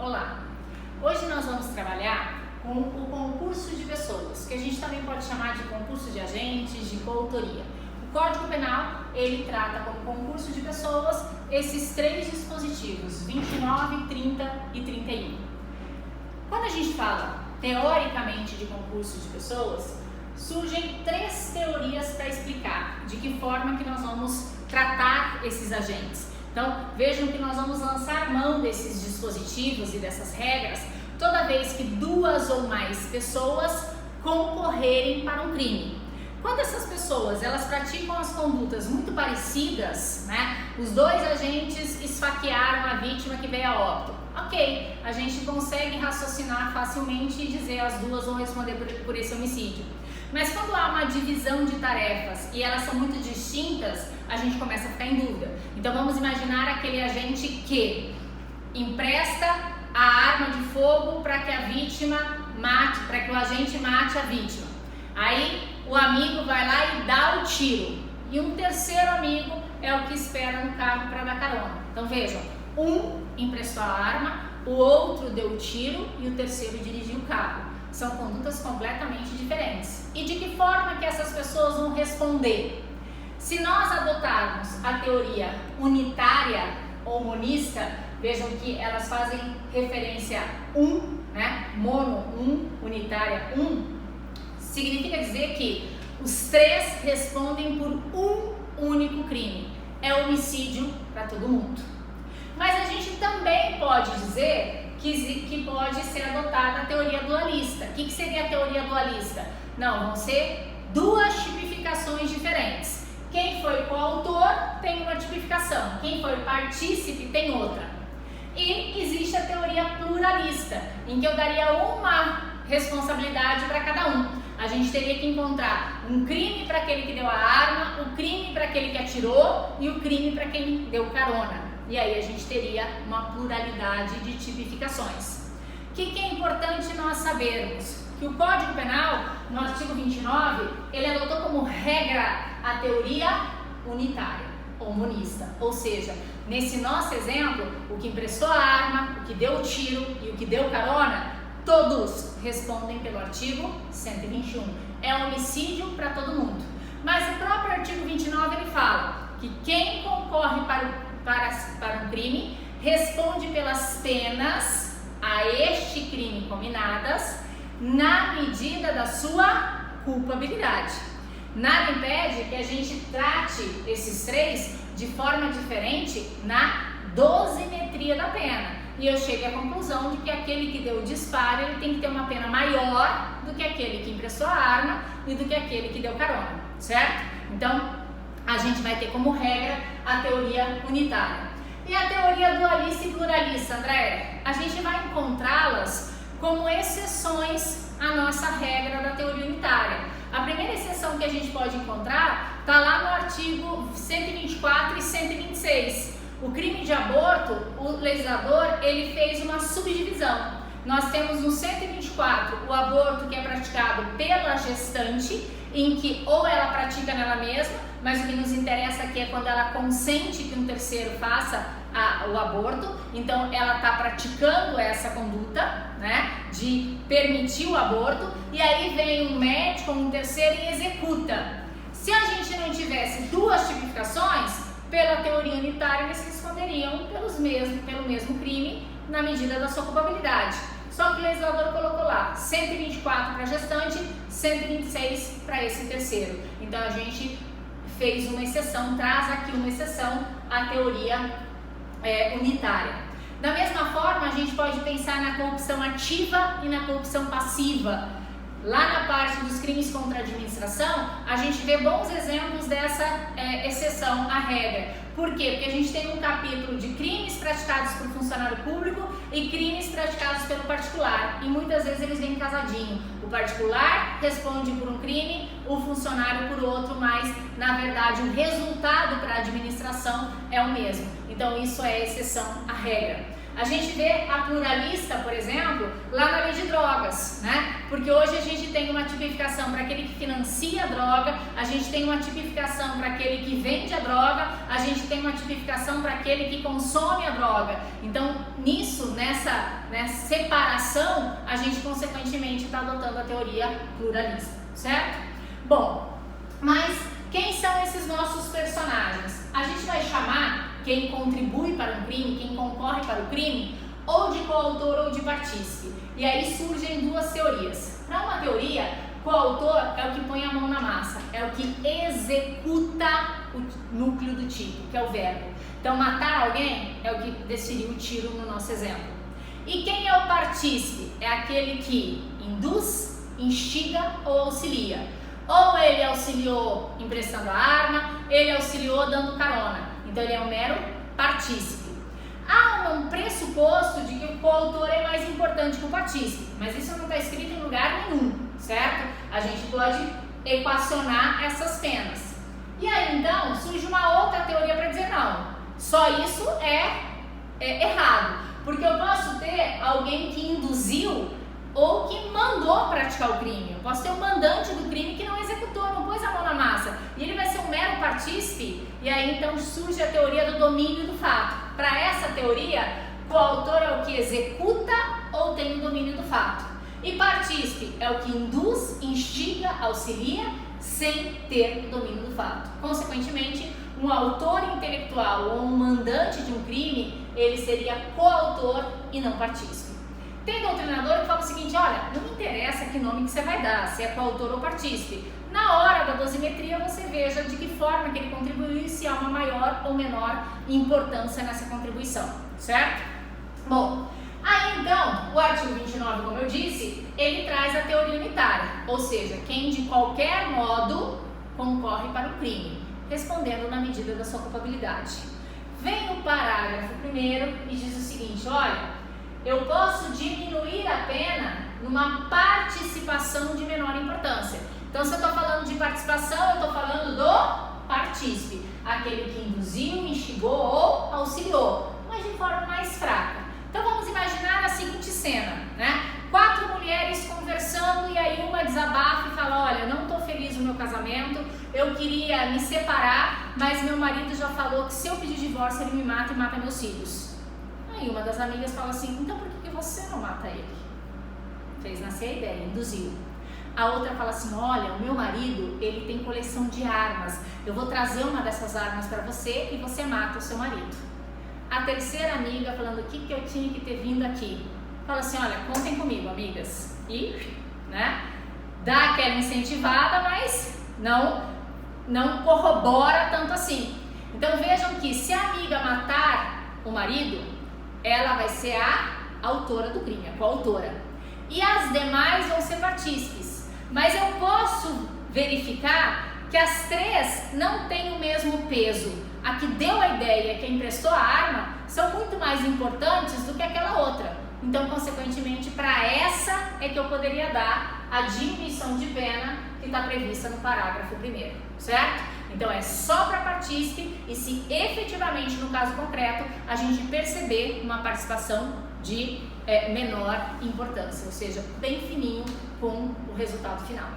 Olá! Hoje nós vamos trabalhar com o concurso de pessoas, que a gente também pode chamar de concurso de agentes, de coautoria. O Código Penal, ele trata como concurso de pessoas esses três dispositivos, 29, 30 e 31. Quando a gente fala teoricamente de concurso de pessoas, surgem três teorias para explicar de que forma que nós vamos tratar esses agentes. Então, vejam que nós vamos lançar mão desses dispositivos e dessas regras toda vez que duas ou mais pessoas concorrerem para um crime. Quando essas pessoas elas praticam as condutas muito parecidas, né? Os dois agentes esfaquearam a vítima que veio a óbito. Ok, a gente consegue raciocinar facilmente e dizer as duas vão responder por esse homicídio. Mas quando há uma divisão de tarefas e elas são muito distintas, a gente começa a ficar em dúvida. Então vamos imaginar aquele agente que empresta a arma de fogo para que a vítima mate, para que o agente mate a vítima. Aí o amigo vai lá e dá o tiro. E um terceiro amigo é o que espera no carro para dar carona. Então vejam, um emprestou a arma, o outro deu o tiro e o terceiro dirigiu o carro. São condutas completamente diferentes. E de que forma que essas pessoas vão responder? Se nós adotarmos a teoria unitária ou monista, vejam que elas fazem referência a né? Mono, unitária, significa dizer que os três respondem por um único crime. É homicídio para todo mundo. Mas a gente também pode dizer que pode ser adotada a teoria dualista. O que seria a teoria dualista? Não, vão ser duas tipificações diferentes. Quem foi coautor tem uma tipificação, quem foi partícipe tem outra. E existe a teoria pluralista, em que eu daria uma responsabilidade para cada um. A gente teria que encontrar um crime para aquele que deu a arma, o crime para aquele que atirou e o crime para quem deu carona. E aí a gente teria uma pluralidade de tipificações. O que é importante nós sabermos? Que o Código Penal, no artigo 29, ele adotou como regra a teoria unitária ou monista. Ou seja, nesse nosso exemplo, o que emprestou a arma, o que deu o tiro e o que deu carona, todos respondem pelo artigo 121. É homicídio para todo mundo. Mas o próprio artigo 29 ele fala que quem concorre para um crime responde pelas penas a este crime combinadas na medida da sua culpabilidade. Nada impede que a gente trate esses três de forma diferente na dosimetria da pena. E eu cheguei à conclusão de que aquele que deu o disparo ele tem que ter uma pena maior do que aquele que emprestou a arma e do que aquele que deu carona, certo? Então, a gente vai ter como regra a teoria unitária. E a teoria dualista e pluralista, André? A gente vai encontrá-las como exceções à nossa regra da teoria unitária. A primeira exceção que a gente pode encontrar está lá no artigo 124 e 126. O crime de aborto, o legislador, ele fez uma subdivisão. Nós temos no 124 o aborto que é praticado pela gestante, em que ou ela pratica nela mesma, mas o que nos interessa aqui é quando ela consente que um terceiro faça o aborto. Então ela está praticando essa conduta, né, de permitir o aborto, e aí vem um médico, um terceiro e executa. Se a gente não tivesse duas tipificações, pela teoria unitária eles responderiam pelo mesmo crime na medida da sua culpabilidade. Só que o legislador colocou lá 124 para a gestante, 126 para esse terceiro. Então a gente fez uma exceção, traz aqui uma exceção à teoria unitária. Da mesma forma, a gente pode pensar na corrupção ativa e na corrupção passiva. Lá na parte dos crimes contra a administração, a gente vê bons exemplos dessa exceção à regra. Por quê? Porque a gente tem um capítulo de crimes praticados por funcionário público e crimes praticados pelo particular. E muitas vezes eles vêm casadinho. O particular responde por um crime, o funcionário por outro, mas na verdade o resultado para a administração é o mesmo. Então isso é exceção à regra. A gente vê a pluralista, por exemplo, lá na lei de drogas, né? Porque hoje a gente tem uma tipificação para aquele que financia a droga, a gente tem uma tipificação para aquele que vende a droga, a gente tem uma tipificação para aquele que consome a droga. Então, nessa separação, a gente consequentemente está adotando a teoria pluralista, certo? Bom, mas quem são esses nossos personagens? A gente vai chamar quem contribui para um crime, quem concorre para o crime, ou de coautor ou de partícipe. E aí surgem duas teorias. Para uma teoria, coautor é o que põe a mão na massa, é o que executa o núcleo do tipo, que é o verbo. Então, matar alguém é o que desferiu o tiro no nosso exemplo. E quem é o partícipe? É aquele que induz, instiga ou auxilia. Ou ele auxiliou emprestando a arma, ele auxiliou dando carona. Então ele é um mero partícipe. Há um pressuposto de que o coautor é mais importante que o partícipe, mas isso não está escrito em lugar nenhum, certo? A gente pode equacionar essas penas. E aí então surge uma outra teoria para dizer não, só isso é errado, porque eu posso ter alguém que induziu ou que mandou praticar o crime. Eu posso ter um mandante do crime que não executou, não pôs a mão na massa, e ele vai ser um mero partícipe. E aí então surge a teoria do domínio do fato. Para essa teoria, coautor é o que executa ou tem o domínio do fato, e partícipe é o que induz, instiga, auxilia sem ter o domínio do fato. Consequentemente, um autor intelectual ou um mandante de um crime, ele seria coautor e não partícipe. Tem doutrinador que fala o seguinte: olha, não me interessa que nome que você vai dar, se é coautor ou partícipe. Na hora da dosimetria você veja de que forma que ele contribuiu e se há uma maior ou menor importância nessa contribuição, certo? Bom, aí então, o artigo 29, como eu disse, ele traz a teoria unitária, ou seja, quem de qualquer modo concorre para o crime, respondendo na medida da sua culpabilidade. Vem o parágrafo 1º e diz o seguinte: olha, eu posso diminuir a pena numa participação de menor importância. Então, se eu estou falando de participação, eu estou falando do partícipe, aquele que induziu, instigou ou auxiliou, mas de forma mais fraca. Então, vamos imaginar a seguinte cena, né? 4 mulheres conversando e aí uma desabafa e fala: olha, não estou feliz no meu casamento, eu queria me separar, mas meu marido já falou que se eu pedir divórcio ele me mata e mata meus filhos. Aí uma das amigas fala assim: então por que você não mata ele? Fez nascer a ideia, induziu. A outra fala assim: olha, o meu marido, ele tem coleção de armas, eu vou trazer uma dessas armas para você e você mata o seu marido. A terceira amiga falando: o que eu tinha que ter vindo aqui? Fala assim: olha, contem comigo, amigas. E, né, dá aquela incentivada, mas não corrobora tanto assim. Então vejam que se a amiga matar o marido, ela vai ser a autora do crime, a coautora. E as demais vão ser partícipes. Mas eu posso verificar que as 3 não têm o mesmo peso. A que deu a ideia, que emprestou a arma, são muito mais importantes do que aquela outra. Então, consequentemente, para essa é que eu poderia dar a diminuição de pena que está prevista no parágrafo 1º, certo? Então, é só para partícipe e se efetivamente, no caso concreto, a gente perceber uma participação de menor importância, ou seja, bem fininho com o resultado final.